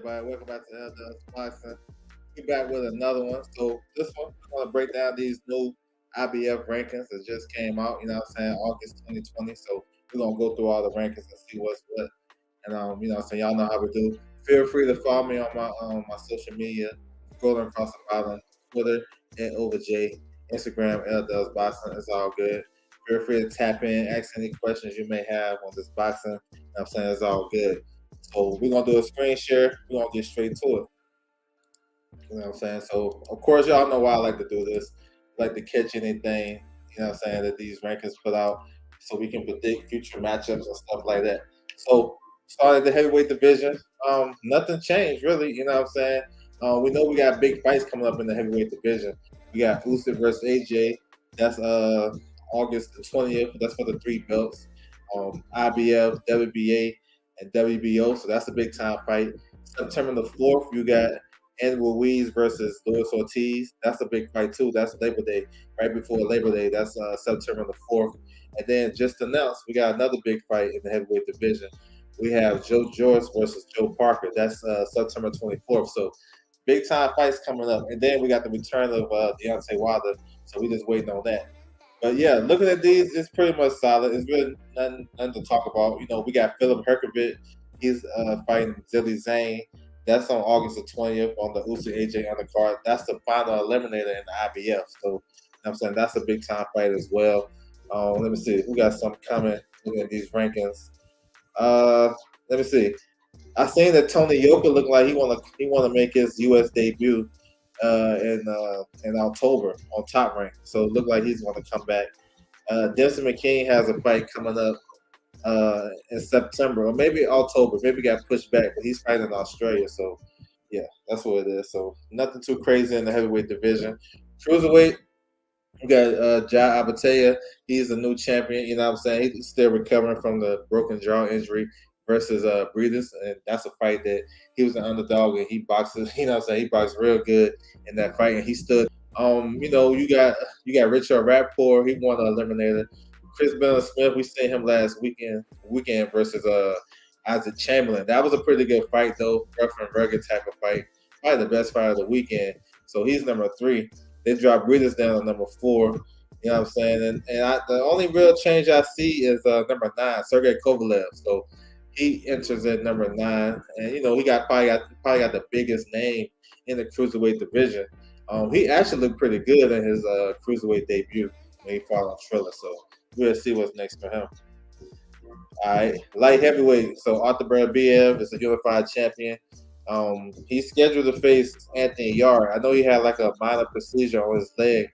everybody? Welcome back to LDS Boxing. We back with another one. So this one, I'm gonna break down these new IBF rankings that just came out. You know what I'm saying? August 2020. So we're gonna go through all the rankings and see what's what. And you know what I'm saying, y'all know how we do. Feel free to follow me on my social media, scrolling across the bottom, Twitter at OverJ, Instagram LDS Boxing. It's all good. Feel free to tap in, ask any questions you may have on this boxing. You know what I'm saying? It's all good. So we're gonna do a screen share. We're gonna get straight to it. You know what I'm saying? So of course y'all know why I like to do this. I like to catch anything, you know what I'm saying, that these rankings put out so we can predict future matchups and stuff like that. So started the heavyweight division. Nothing changed really, you know what I'm saying? We know we got big fights coming up in the heavyweight division. We got Usyk versus AJ. That's August the 20th. That's for the three belts. IBF, WBA, and WBO. So that's a big time fight. September the 4th, you got and Ruiz versus Luis Ortiz. That's a big fight too. That's Labor Day, right before Labor Day. That's September the 4th. And then just announced, we got another big fight in the heavyweight division. We have Joe Joyce versus Joe Parker. That's September 24th. So big time fights coming up. And then we got the return of Deontay Wilder. So we just waiting on that. But yeah, looking at these, it's pretty much solid. It's really nothing to talk about. You know, we got Philip Herkovich. He's fighting Zilly Zane. That's on August the 20th on the Usyk AJ undercard. That's the final eliminator in the IBF. So, you know what I'm saying, that's a big time fight as well. Let me see. We got some coming. Looking at these rankings. Let me see. I seen that Tony Yoka looked like he wanna make his U.S. debut in October on Top Rank. So it looked like he's going to come back. Dempsey McKean has a fight coming up in September or maybe October. Maybe got pushed back, but he's fighting in Australia. So yeah, that's what it is. So nothing too crazy in the heavyweight division. Cruiserweight, we got Jai Abatea. He's a new champion. You know what I'm saying? He's still recovering from the broken jaw injury versus Breeders. And that's a fight that he was an underdog and he boxes, you know what I'm saying? He boxed real good in that fight and he stood. You know, you got Richard Rapport, he won the eliminator. Chris Bennett Smith, we seen him last weekend versus Isaac Chamberlain. That was a pretty good fight though, rough and rugged type of fight. Probably the best fight of the weekend. So he's number 3. They dropped Breeders down to number 4. You know what I'm saying? And the only real change I see is number 9, Sergey Kovalev. So he enters at number 9, and you know he probably got the biggest name in the cruiserweight division. He actually looked pretty good in his cruiserweight debut when he fought on Triller. So we'll see what's next for him. All right, light heavyweight. So Arthur Beterbiev is a unified champion. He's scheduled to face Anthony Yarde. I know he had like a minor procedure on his leg.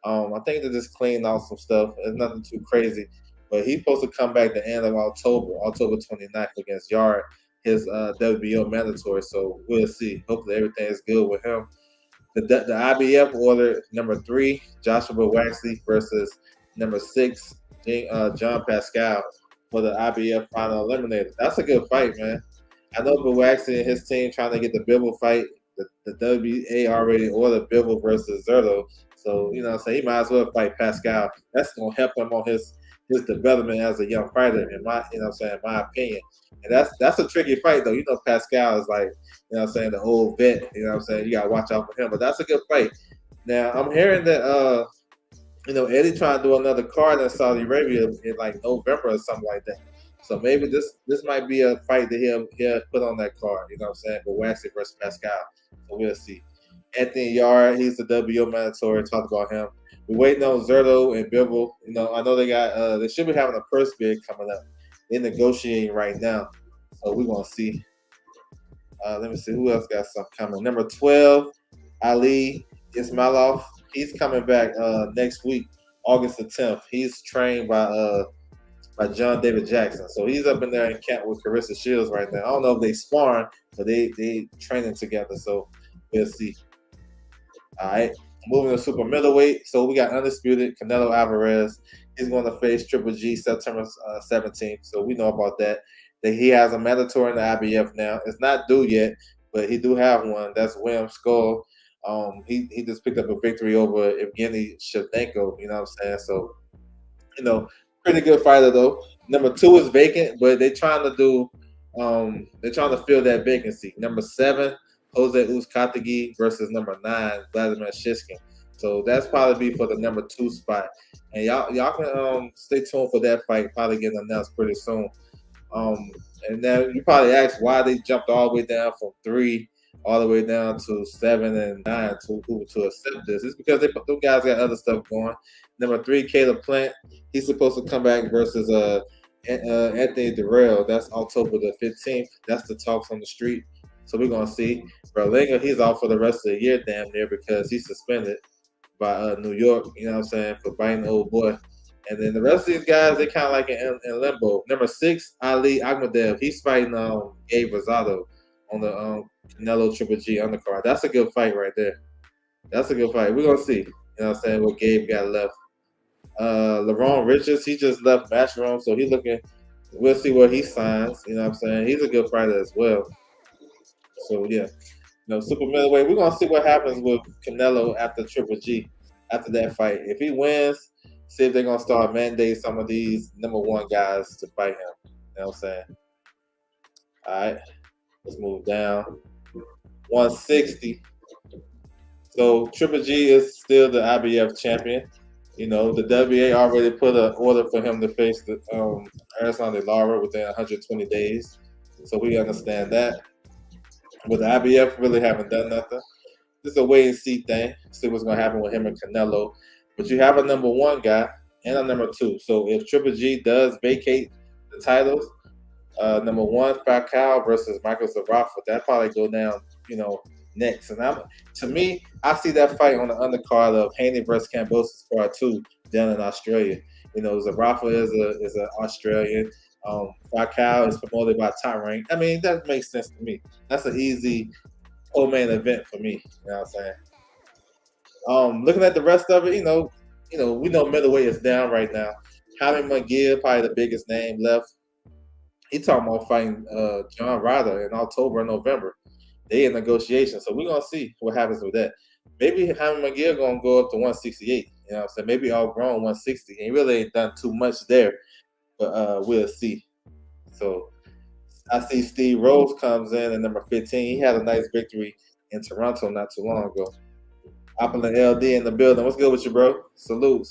I think they just cleaned out some stuff. It's nothing too crazy. But he's supposed to come back the end of October 29th against Yarde, his WBO mandatory. So we'll see. Hopefully everything is good with him. The IBF order number 3, Joshua Waxley versus number 6, John Pascal for the IBF final eliminator. That's a good fight, man. I know Waxley and his team trying to get the Bivol fight. The WBA already ordered Bivol versus Zerto. So, you know what I'm saying? He might as well fight Pascal. That's gonna help him on his development as a young fighter, in my opinion. And that's a tricky fight though. You know, Pascal is like, you know what I'm saying, the old vet, you know what I'm saying? You gotta watch out for him. But that's a good fight. Now I'm hearing that you know, Eddie trying to do another card in Saudi Arabia in like November or something like that. So maybe this might be a fight that he'll put on that card, you know what I'm saying? But Waxy versus Pascal. So we'll see. Anthony Yarde, he's the WBO mandatory. Talk about him. We're waiting on Zerto and Bivol. You know, I know they should be having a purse bid coming up. They're negotiating right now. So we're gonna see. Let me see who else got something coming. Number 12, Ali Ismailov. He's coming back next week, August the 10th. He's trained by John David Jackson. So he's up in there in camp with Carissa Shields right now. I don't know if they sparring, but they training together. So we'll see. All right. Moving to super middleweight. So we got undisputed Canelo Alvarez. He's going to face Triple G September 17th. So we know about that. That he has a mandatory in the IBF now. It's not due yet, but he do have one. That's William Skull. He just picked up a victory over Evgeny Shevchenko. You know what I'm saying? So, you know, pretty good fighter though. Number 2 is vacant, but they're trying to do They're trying to fill that vacancy. Number 7, Jose Uzcategui versus number 9, Vladimir Shishkin. So that's probably be for the number 2 spot. And y'all can stay tuned for that fight. Probably getting announced pretty soon. Um, and then you probably ask why they jumped all the way down from 3 all the way down to 7 and 9 to accept this. It's because those guys got other stuff going. Number 3, Caleb Plant. He's supposed to come back versus Anthony Durrell. That's October the 15th. That's the talks on the street. So we're gonna see. Berlinger, he's out for the rest of the year, damn near, because he's suspended by New York. You know what I'm saying, for biting the old boy. And then the rest of these guys, they kind of like in limbo. Number 6, Ali Akhmadev. He's fighting Gabe Rosado on the Canelo Triple G undercard. That's a good fight right there. That's a good fight. We're gonna see. You know what I'm saying, what Gabe got left. LaRon Richards, he just left Matchroom, so he's looking. We'll see where he signs. You know what I'm saying? He's a good fighter as well. So yeah, super middleweight. We're gonna see what happens with Canelo after Triple G, after that fight. If he wins, see if they're gonna start mandate some of these number 1 guys to fight him. You know what I'm saying? All right, let's move down. 160. So Triple G is still the IBF champion. The WA already put an order for him to face the Alexander Lara within 120 days. So we understand that. But the IBF really haven't done nothing. This is a wait and see thing. See what's going to happen with him and Canelo. But you have a number 1 guy and a number 2. So if Triple G does vacate the titles, number 1, Falcao versus Michael Zarafa, that probably go down, next. And to me, I see that fight on the undercard of Haney versus Kambosos Part 2 down in Australia. Zarafa is an Australian. Falcao is promoted by Top Rank. I mean, that makes sense to me. That's an easy co-main event for me. You know what I'm saying? Looking at the rest of it, we know middleweight is down right now. Jaime McGill, probably the biggest name left. He talking about fighting John Ryder in October and November. They in negotiations, so we're gonna see what happens with that. Maybe Jaime McGill gonna go up to 168. You know what I'm saying? Maybe outgrown 160. He really ain't done too much there, but we'll see. So I see Steve Rose comes in at number 15. He had a nice victory in Toronto not too long ago. Opulent LD in the building. What's good with you, bro? Salute.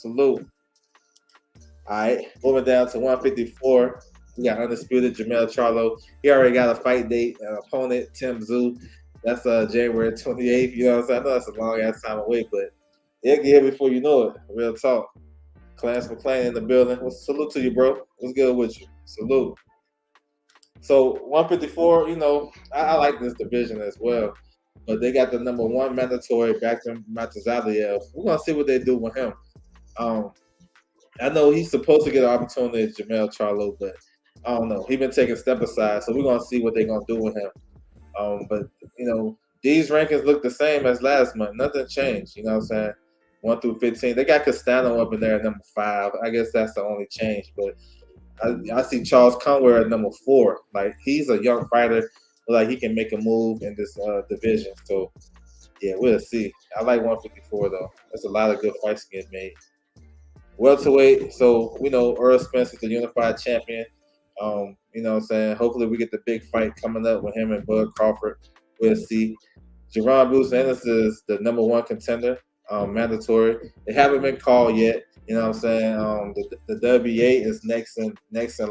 All right, moving down to 154. We got undisputed Jamel Charlo. He already got a fight date, an opponent, Tim Tszyu. That's January 28th. You know what I'm saying? I know that's a long ass time away, but it'll get here before you know it. Real talk. Clarence McClain in the building. Salute to you, bro. What's good with you? Salute. So 154, I like this division as well. But they got the number 1 mandatory back to Matazaliev. We're gonna see what they do with him. I know he's supposed to get an opportunity at Jamel Charlo, but I don't know. He's been taking step aside, so we're gonna see what they're gonna do with him. But these rankings look the same as last month. Nothing changed. You know what I'm saying? 1 through 15. They got Castano up in there at number 5. I guess that's the only change. But I see Charles Conway at number 4. Like, he's a young fighter. Like, he can make a move in this division. So yeah, we'll see. I like 154 though. There's a lot of good fights getting made. Welterweight. So we know Earl Spence is the unified champion. You know what I'm saying? Hopefully we get the big fight coming up with him and Bud Crawford. We'll see. Jerron Bruce Ennis is the number 1 contender, mandatory. They haven't been called yet. You know what I'm saying? The WA is next in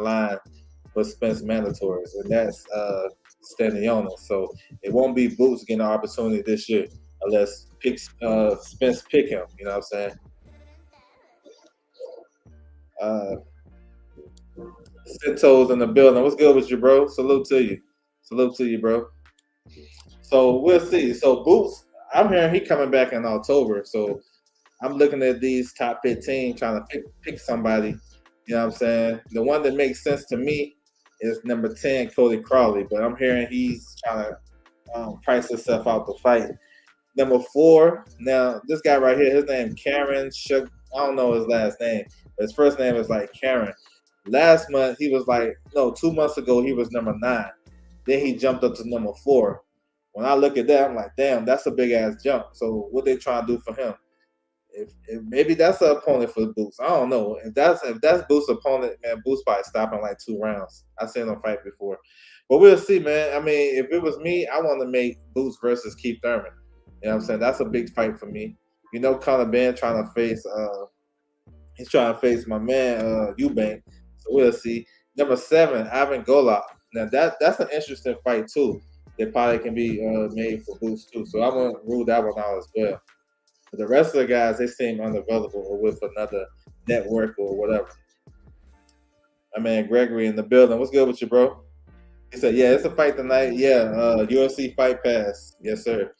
line for Spence mandatories, and that's standing on it. So it won't be Boots getting an opportunity this year unless Spence pick him. You know what I'm saying? Sinto's in the building. What's good with you, bro? Salute to you, bro. So we'll see. So Boots, I'm hearing he coming back in October. So I'm looking at these top 15, trying to pick somebody. You know what I'm saying? The one that makes sense to me is number 10, Cody Crowley. But I'm hearing he's trying to price himself out to fight. Number 4, now this guy right here, his name Karen Shug. I don't know his last name. But his first name is like Karen. Last month, he was 2 months ago, he was number 9. Then he jumped up to number 4. When I look at that, I'm like, damn, that's a big-ass jump. So what they trying to do for him? if maybe that's the opponent for Boots. I don't know. If that's Boots' opponent, man, Boots probably stopping like 2 rounds. I've seen him fight before. But we'll see, man. I mean, if it was me, I want to make Boots versus Keith Thurman. You know what I'm saying? That's a big fight for me. You know, Conor Ben trying to face he's trying to face my man Eubank. So we'll see. Number 7, Ivan Golov. Now that's an interesting fight too. That probably can be made for Boots too. So I'm gonna rule that one out as well. But the rest of the guys, they seem unavailable or with another network or whatever. My man Gregory in the building. What's good with you, bro? He said, "Yeah, it's a fight tonight. Yeah, UFC Fight Pass. Yes, sir.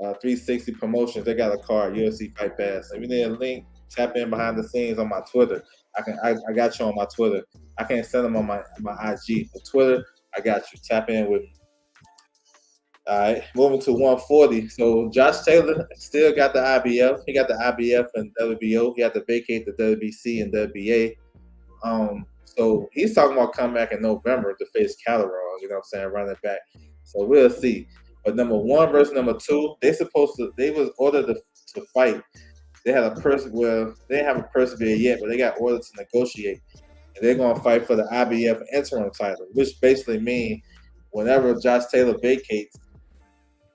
360 Promotions. They got a card. UFC Fight Pass. If you need a link, tap in behind the scenes on my Twitter. I got you on my Twitter. I can't send them on my IG, but Twitter, I got you. Tap in with me. All right, moving to 140. So Josh Taylor still got the IBF. He got the IBF and WBO. He had to vacate the WBC and WBA. So he's talking about coming back in November to face Calderon. You know what I'm saying? Running back. So we'll see. But number 1 versus number 2, they was ordered to fight. They had a person. Well, they didn't have a persevere yet, but they got ordered to negotiate, and they're gonna fight for the IBF interim title, which basically means whenever Josh Taylor vacates,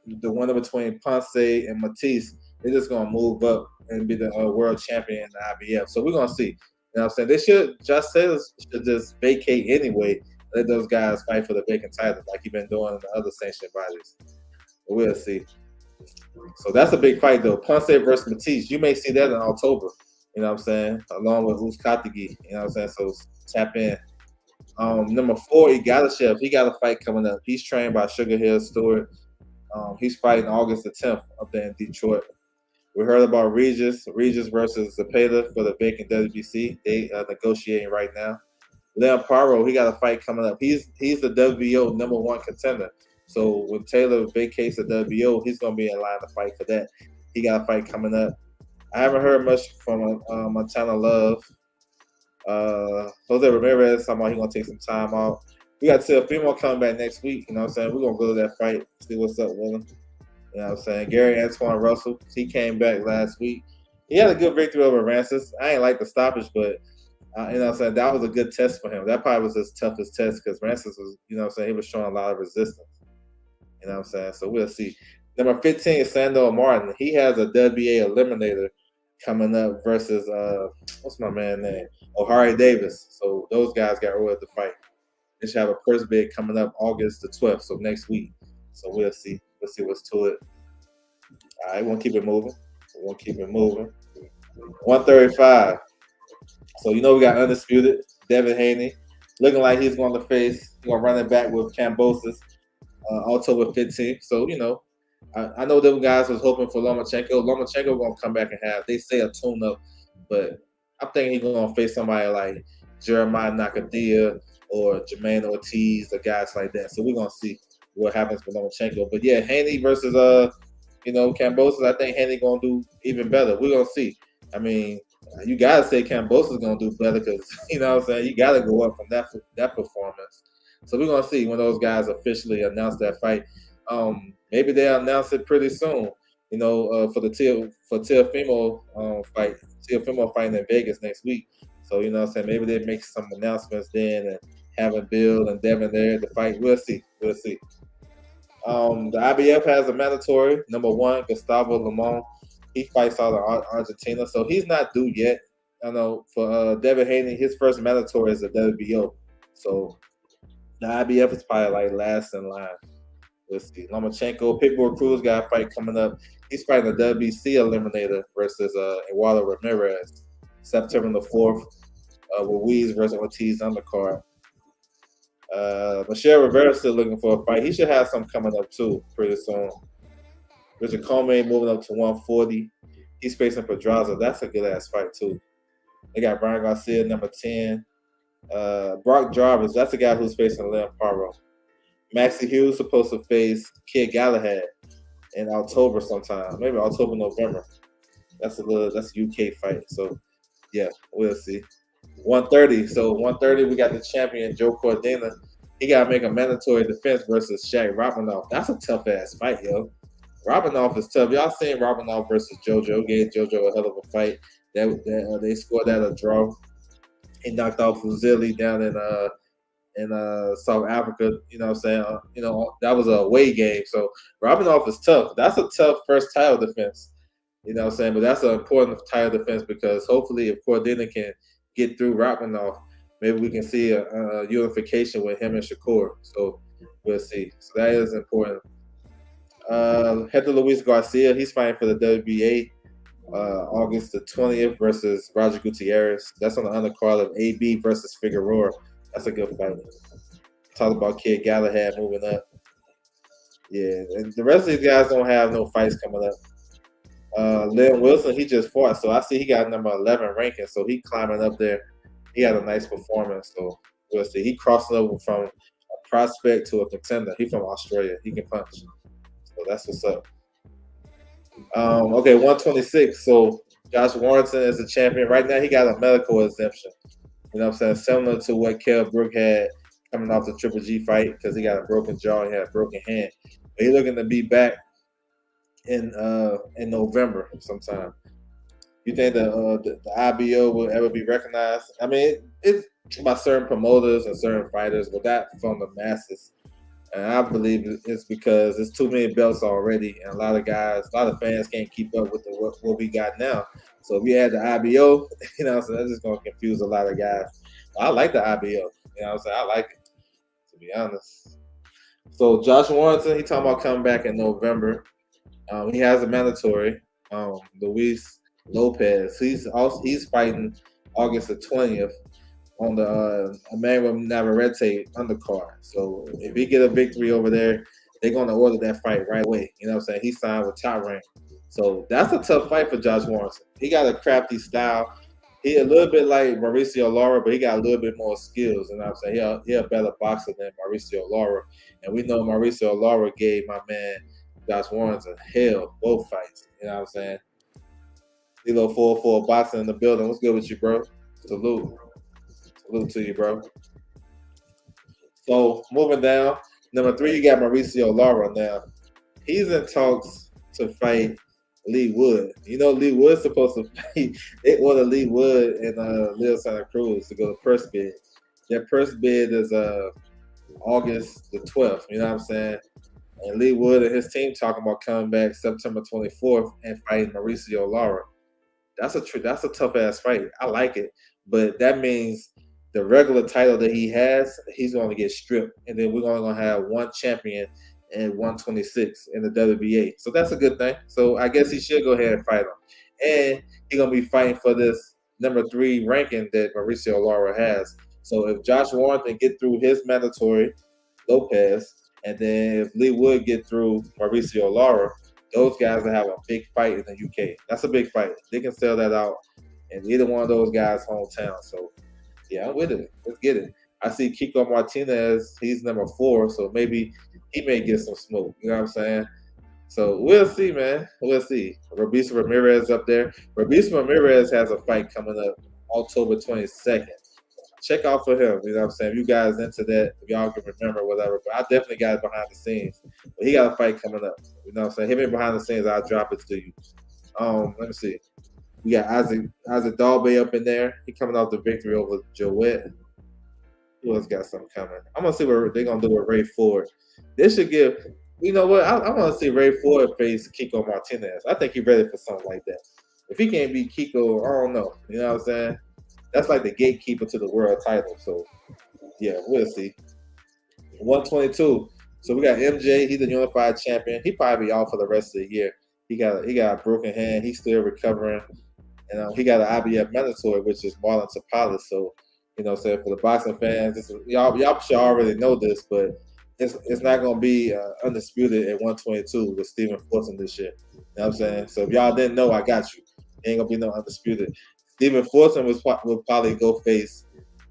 the winner between Ponce and Matisse, they're just gonna move up and be the world champion in the IBF. So we're gonna see. You know what I'm saying? Josh Taylor should just vacate anyway. Let those guys fight for the vacant title like he's been doing in the other sanctioned bodies. But we'll see. So that's a big fight though. Ponce versus Matisse. You may see that in October. You know what I'm saying? Along with Uzkatigi. You know what I'm saying? So tap in. Number 4, Igalashev. He got a fight coming up. He's trained by Sugar Hill Stewart. He's fighting August the 10th up there in Detroit. We heard about Regis versus Zepeda for the vacant WBC. They are negotiating right now. Leon Paro, he got a fight coming up. He's the WBO number 1 contender. So when Taylor vacates the WBO, he's gonna be in line to fight for that. He got a fight coming up. I haven't heard much from Montana Love. Jose Ramirez talking about he's gonna take some time out. We got Teofimo coming back next week. You know what I'm saying? We're gonna go to that fight, see what's up with him. You know what I'm saying? Gary Antoine Russell, he came back last week. He had a good victory over Rancis. I ain't like the stoppage, but you know what I'm saying? That was a good test for him. That probably was his toughest test because Rancis was, you know what I'm saying, he was showing a lot of resistance. You know what I'm saying? So we'll see. Number 15 is Sandor Martin. He has a WBA eliminator coming up versus what's my man name? O'Hare Davis. So those guys got ordered to fight. They should have a purse bid coming up August the 12th, so next week. So we'll see. We'll see what's to it. All right, we'll keep it moving. 135. So you know we got undisputed Devin Haney, looking like he's going to run it back with Kambosos October 15th. So you know, I know them guys was hoping for Lomachenko. Lomachenko gonna come back and have, they say, a tune-up, but I'm thinking he's gonna face somebody like Jeremiah Nakathia or Jermaine Ortiz or guys like that. So we're gonna see what happens with Lomachenko. But yeah, Haney versus Kambosos, I think Haney gonna do even better. We're gonna see. I mean, you gotta say Kambosos gonna do better because you know what I'm saying, you gotta go up from that performance. So we're gonna see when those guys officially announce that fight. Maybe they'll announce it pretty soon. You know, for Teofimo fight. Teofimo fighting in Vegas next week. So you know what I'm saying, maybe they make some announcements then and having Bill and Devin there to fight. We'll see. The IBF has a mandatory number 1, Gustavo Limon. He fights out of Argentina, so he's not due yet. I know for Devin Haney, his first mandatory is the WBO. So the IBF is probably like last in line. Let's see. Lomachenko, Pitbull Cruz got a fight coming up. He's fighting the WBC eliminator versus Eduardo Ramirez, September the 4th. Ruiz versus Ortiz undercard. Michelle Rivera still looking for a fight. He should have some coming up too pretty soon. Richard Coleman moving up to 140. He's facing Pedraza. That's a good ass fight too. They got Brian Garcia, number 10. Brock Jarvis, that's the guy who's facing Leon Paro. Maxie Hughes supposed to face Kid Galahad in October sometime, maybe October, November. That's a UK fight. So yeah, we'll see. 130. So 130, we got the champion Joe Cordina. He gotta make a mandatory defense versus Shaq Rachmaninoff. That's a tough ass fight, yo. Robinoff is tough. Y'all seen Robinoff versus JoJo? Gave JoJo a hell of a fight. They scored that a draw. He knocked off Fuzili down in South Africa. You know what I'm saying? That was a away game. So Robinoff is tough. That's a tough first title defense. You know what I'm saying? But that's an important title defense because hopefully if Cordina can get through Robinoff, maybe we can see a unification with him and Shakur. So we'll see. So that is important. Hector Luis Garcia, he's fighting for the WBA August the 20th versus Roger Gutierrez. That's on the undercard of AB versus Figueroa. That's a good fight. Talk about Kid Galahad moving up. Yeah, and the rest of these guys don't have no fights coming up. Liam Wilson, he just fought, so I see he got number 11 ranking, so he climbing up there. He had a nice performance, so we'll see. He crossed over from a prospect to a contender. He from Australia. He can punch. So that's what's up. Okay, 126. So Josh Warrington is the champion. Right now, he got a medical exemption. You know what I'm saying? Similar to what Kell Brook had coming off the Triple G fight because he got a broken jaw and had a broken hand. But he's looking to be back in November sometime. You think the IBO will ever be recognized? I mean, it's by certain promoters and certain fighters, but not from the masses. And I believe it's because there's too many belts already, and a lot of fans can't keep up with what we got now. So if we add the IBO, so that's just gonna confuse a lot of guys. I like the IBO, you know what I'm saying? I like it, to be honest. So Josh Warrington, he talking about coming back in November. He has a mandatory. Luis Lopez, he's fighting August the 20th on the Emmanuel Navarrete undercard. So if he get a victory over there, they're going to order that fight right away. You know what I'm saying? He signed with Top Rank. So that's a tough fight for Josh Warrington. He got a crafty style. He a little bit like Mauricio Lara, but he got a little bit more skills. You know what I'm saying? He a better boxer than Mauricio Lara. And we know Mauricio Lara gave my man Josh Warrington hell both fights. You know what I'm saying? Lilo 4-4 boxing in the building. What's good with you, bro? Salute. Salute to you, bro. So moving down, number 3, you got Mauricio Lara. Now he's in talks to fight Lee Wood. You know Lee Wood's supposed to fight. They ordered Lee Wood and Leo Santa Cruz to go to purse bid. Their purse bid is August the 12th. You know what I'm saying? And Lee Wood and his team talking about coming back September 24th and fighting Mauricio Lara. That's a tough ass fight. I like it, but that means the regular title that he has, he's going to get stripped, and then we're only going to have one champion and 126 in the WBA. So that's a good thing. So I guess he should go ahead and fight him, and he's going to be fighting for this number 3 ranking that Mauricio Lara has. So if Josh Warrington get through his mandatory Lopez, and then if Lee Wood get through Mauricio Lara, those guys will have a big fight in the UK. That's a big fight. They can sell that out in either one of those guys' hometown. So, yeah, I'm with it. Let's get it. I see Kiko Martinez. He's number 4, so maybe he may get some smoke. You know what I'm saying? So we'll see, man. We'll see. Robisa Ramirez up there. Robisa Ramirez has a fight coming up October 22nd. Check out for him. You know what I'm saying? If you guys into that, if y'all can remember, whatever. But I definitely got it behind the scenes. But he got a fight coming up. You know what I'm saying? Hit me behind the scenes, I'll drop it to you. Let me see. We got Isaac Dalbay up in there. He coming off the victory over Joette. Who else got something coming? I'm gonna see what they're gonna do with Ray Ford. They should give. You know what? I want to see Ray Ford face Kiko Martinez. I think he's ready for something like that. If he can't beat Kiko, I don't know. You know what I'm saying? That's like the gatekeeper to the world title. So, yeah, we'll see. 122. So we got MJ. He's the unified champion. He probably be out for the rest of the year. He got a broken hand. He's still recovering. And he got an IBF mandatory, which is Marlon Tapales. So, you know, so for the boxing fans, y'all should already know this, but it's not going to be undisputed at 122 with Stephen Fortune this year. You know what I'm saying? So if y'all didn't know, I got you. Ain't going to be no undisputed. Stephen Fortune will probably go face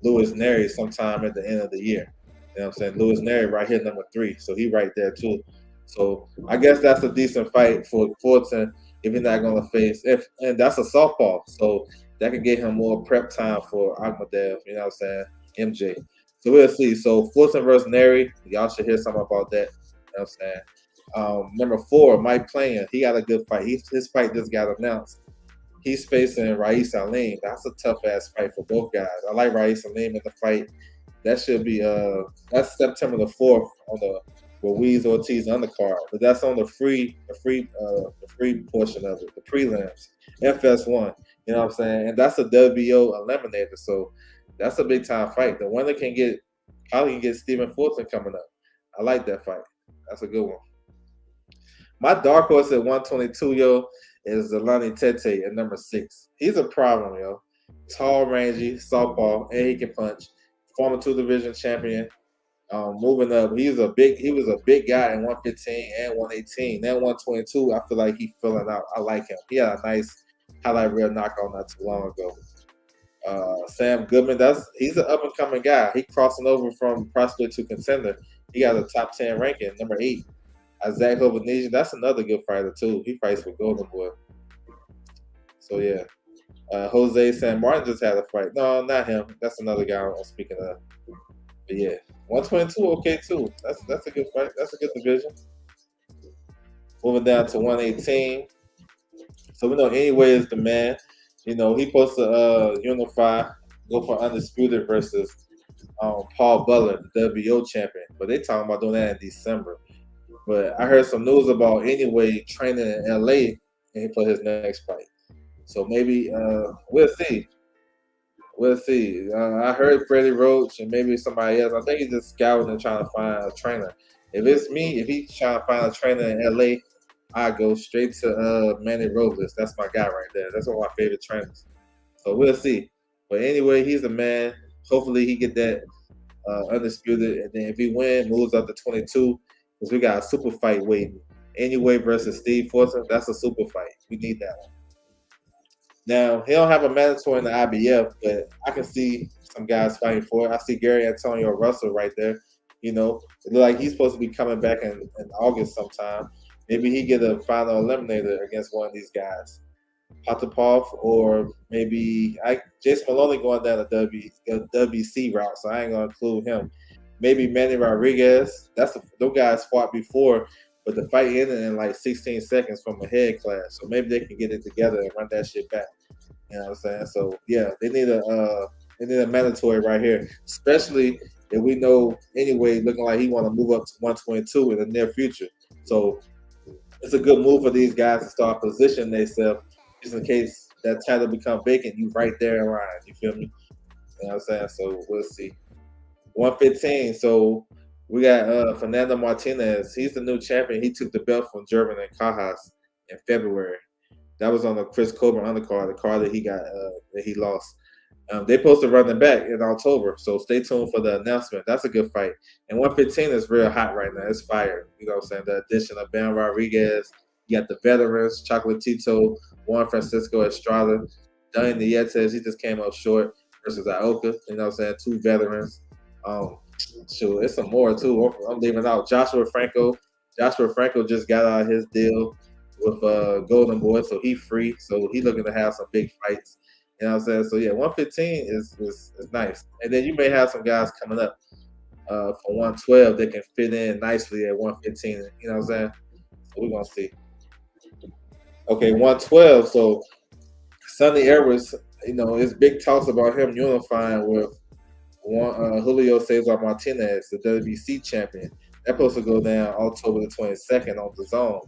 Louis Neri sometime at the end of the year. You know what I'm saying? Louis Neri right here, number 3. So he right there too. So I guess that's a decent fight for Fortune if he's not going to face. And that's a softball. So that could get him more prep time for Akhmadev. You know what I'm saying? MJ. So we'll see. So Fortune versus Neri. Y'all should hear something about that. You know what I'm Number 4, Mike Playing. He got a good fight. His fight just got announced. He's facing Rais Salim. That's a tough ass fight for both guys. I like Rais Salim in the fight. That should be that's September the 4th on the Ruiz Ortiz undercard. But that's on the free portion of it, the prelims. FS1. You know what I'm saying? And that's a WBO eliminator. So that's a big time fight. The winner probably can get Stephen Fulton coming up. I like that fight. That's a good one. My dark horse at 122, yo, is Zelani Tete at number 6. He's a problem, yo. Tall, rangy, southpaw, and he can punch. Former 2 division champion. Moving up, he was a big guy in 115 and 118. Then 122, I feel like he's filling out. I like him. He had a nice highlight reel knockout not too long ago. Sam Goodman, he's an up and coming guy. He crossing over from prospect to contender. He got a top 10 ranking, number 8. Isaac Hovanesian, that's another good fighter too. He fights for Golden Boy. So yeah. Jose San Martin just had a fight. No, not him. That's another guy I'm speaking of. But yeah. 122, okay too. That's a good fight. That's a good division. Moving down to 118. So we know Anyway is the man. You know, he supposed to unify, go for undisputed versus Paul Butler, the WBO champion. But they talking about doing that in December. But I heard some news about Anyway training in LA for his next fight. So maybe we'll see. We'll see. I heard Freddie Roach and maybe somebody else. I think he's just scouting and trying to find a trainer. If it's me, if he's trying to find a trainer in LA, I go straight to Manny Robles. That's my guy right there. That's one of my favorite trainers. So we'll see. But anyway, he's the man. Hopefully he get that undisputed. And then if he win, moves up to 22. Because we got a super fight waiting. Anyway versus Steve Fortson, that's a super fight. We need that one. Now, he don't have a mandatory in the IBF, but I can see some guys fighting for it. I see Gary Antonio Russell right there. You know, it look like he's supposed to be coming back in August sometime. Maybe he get a final eliminator against one of these guys. Potapov, or maybe Jason Maloney going down the WC route, so I ain't going to include him. Maybe Manny Rodriguez. Those guys fought before, but the fight ended in like 16 seconds from a head clash. So maybe they can get it together and run that shit back. You know what I'm saying? So yeah, they need a mandatory right here, especially if we know Anyway looking like he want to move up to 122 in the near future. So it's a good move for these guys to start positioning themselves just in case that title become vacant. You right there in line. You feel me? You know what I'm saying? So we'll see. 115. So we got Fernando Martinez. He's the new champion. He took the belt from German and Cajas in February. That was on the Chris Coburn undercard, the card that he got that he lost. They supposed to run it back in October, so stay tuned for the announcement. That's a good fight. And 115 is real hot right now. It's fire. You know what I'm saying? The addition of Ben Rodriguez. You got the veterans, Chocolatito, Juan Francisco Estrada, Donny Nietes. He just came up short versus Ioka. You know what I'm saying? 2 veterans. Sure, it's some more too. I'm leaving out Joshua Franco. Joshua Franco just got out of his deal with Golden Boy, so he free. So he looking to have some big fights. You know what I'm saying? So yeah, 115 is nice. And then you may have some guys coming up for 112 that can fit in nicely at 115. You know what I'm saying? So we're gonna see. Okay, 112. So Sonny Edwards, you know, it's big talks about him unifying with Julio Cesar Martinez, the WBC champion. That's supposed to go down October the 22nd on the zone.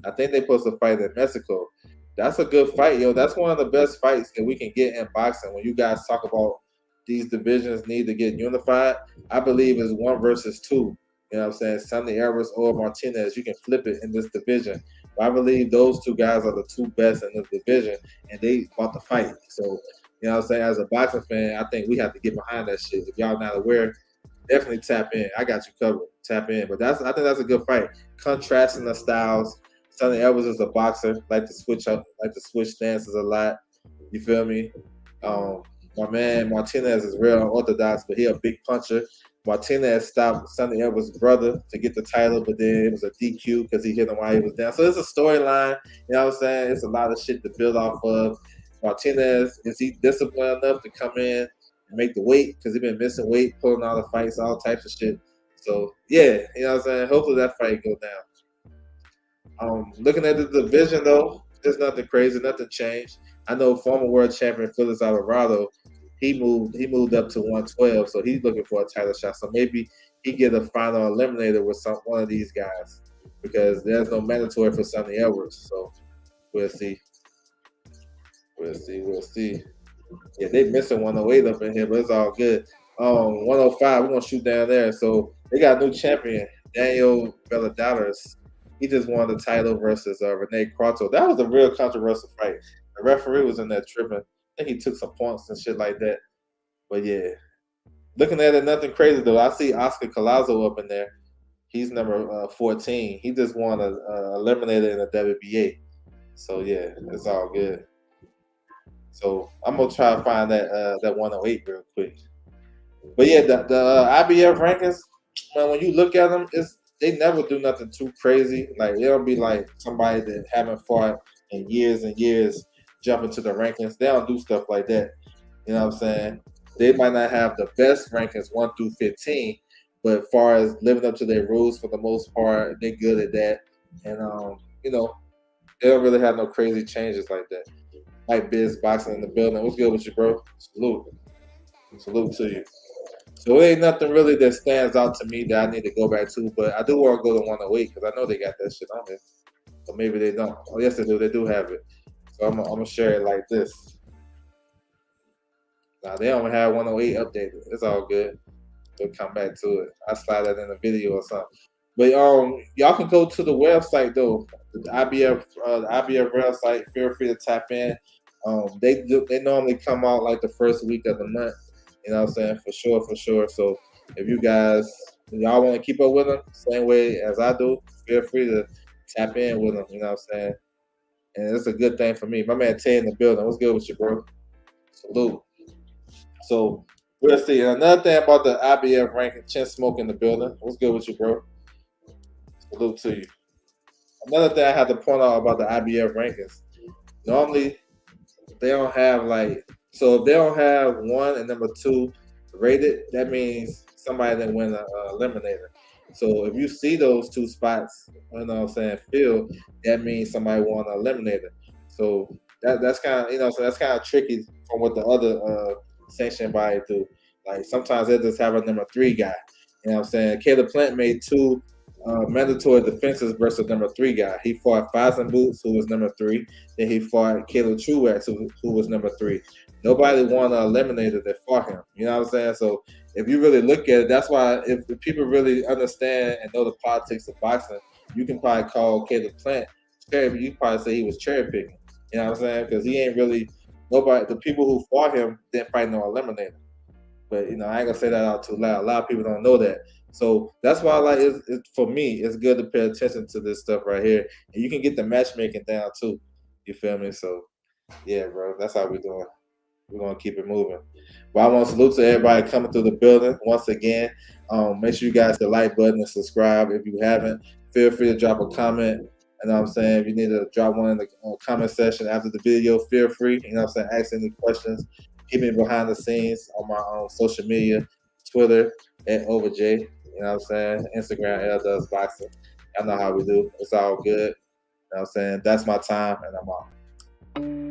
I think they're supposed to fight in Mexico. That's a good fight, yo. That's one of the best fights that we can get in boxing. When you guys talk about these divisions need to get unified, I believe is 1 versus 2. You know what I'm saying? Sonny Edwards or Martinez, you can flip it in this division. But I believe those 2 guys are the 2 best in this division, and they about to fight. So, you know what I'm saying? As a boxing fan, I think we have to get behind that shit. If y'all not aware, definitely tap in. I got you covered. Tap in. But I think that's a good fight. Contrasting the styles. Sonny Edwards is a boxer, like to switch stances a lot. You feel me? My man Martinez is real unorthodox, but he a big puncher. Martinez stopped Sonny Edwards' brother to get the title, but then it was a DQ because he hit him while he was down. So it's a storyline. You know what I'm saying? It's a lot of shit to build off of. Martinez, is he disciplined enough to come in and make the weight? Because he's been missing weight, pulling all the fights, all types of shit. So, yeah, you know what I'm saying? Hopefully that fight go down. Looking at the division though, there's nothing crazy, nothing changed. I know former world champion Felix Alvarado, he moved up to 112, so he's looking for a title shot. So maybe he get a final eliminator with one of these guys because there's no mandatory for Sonny Edwards. So we'll see, we'll see. Yeah, they missing 108 up in here, but it's all good. 105, we're gonna shoot down there. So they got a new champion, Daniel Valladares. He just won the title versus Rene Quarto. That was a real controversial fight. The referee was in there tripping. I think he took some points and shit like that. But yeah, looking at it, nothing crazy though. I see Oscar Collazo up in there. He's number 14. He just won a eliminator in the WBA. So yeah, it's all good. So I'm gonna try to find that 108 real quick. But yeah, the IBF rankings, man, when you look at them, they never do nothing too crazy. Like it'll be like somebody that haven't fought in years and years jump into the rankings. They don't do stuff like that. You know what I'm saying? They might not have the best rankings 1 through 15, but as far as living up to their rules for the most part, they're good at that. And they don't really have no crazy changes like that. Like Biz boxing in the building. What's good with you, bro? Salute. Salute to you. So it ain't nothing really that stands out to me that I need to go back to, but I do want to go to 108 because I know they got that shit on there. So maybe they don't. Oh, yes, they do. They do have it. So I'm gonna share it like this. Now they don't have 108 updated. It's all good. We'll come back to it. I slide that in a video or something. But y'all can go to the website though, the IBF website. Feel free to tap in. They normally come out like the first week of the month. You know what I'm saying? For sure, for sure. So if y'all want to keep up with them, same way as I do, feel free to tap in with them. You know what I'm saying? And it's a good thing for me. My man Tay in the building. What's good with you, bro? Salute. So we'll see. And another thing about the IBF ranking, Chin Smoke in the building. What's good with you, bro? Salute to you. Another thing I have to point out about the IBF rankings. Normally, they don't have so if they don't have one and number two rated, that means somebody didn't win an eliminator. So if you see those two spots, you know what I'm saying, filled, that means somebody won an eliminator. So that's kind of so that's kind of tricky from what the other sanction body do. Like sometimes they just have a number three guy. You know what I'm saying? Caleb Plant made two mandatory defenses versus number three guy. He fought Faison Boots, who was number three. Then he fought Caleb Truax, who was number three. Nobody won an eliminator that fought him. You know what I'm saying? So if you really look at it, that's why if people really understand and know the politics of boxing, you can probably call Caleb Plant cherry. You probably say he was cherry picking. You know what I'm saying? Because he ain't really nobody. The people who fought him didn't fight no eliminator. But I ain't gonna say that out too loud. A lot of people don't know that. So that's why, for me, it's good to pay attention to this stuff right here, and you can get the matchmaking down too. You feel me? So, yeah, bro, that's how we doing. We're gonna keep it moving. But I want to salute to everybody coming through the building once again. Make sure you guys hit the like button and subscribe if you haven't. Feel free to drop a comment. You know what I'm saying? If you need to drop one in the comment section after the video, feel free. You know what I'm saying? Ask any questions. Keep me behind the scenes on my social media, Twitter at OverJ. You know what I'm saying? Instagram L Does Boxing. I know how we do. It's all good. You know what I'm saying? That's my time, and I'm out.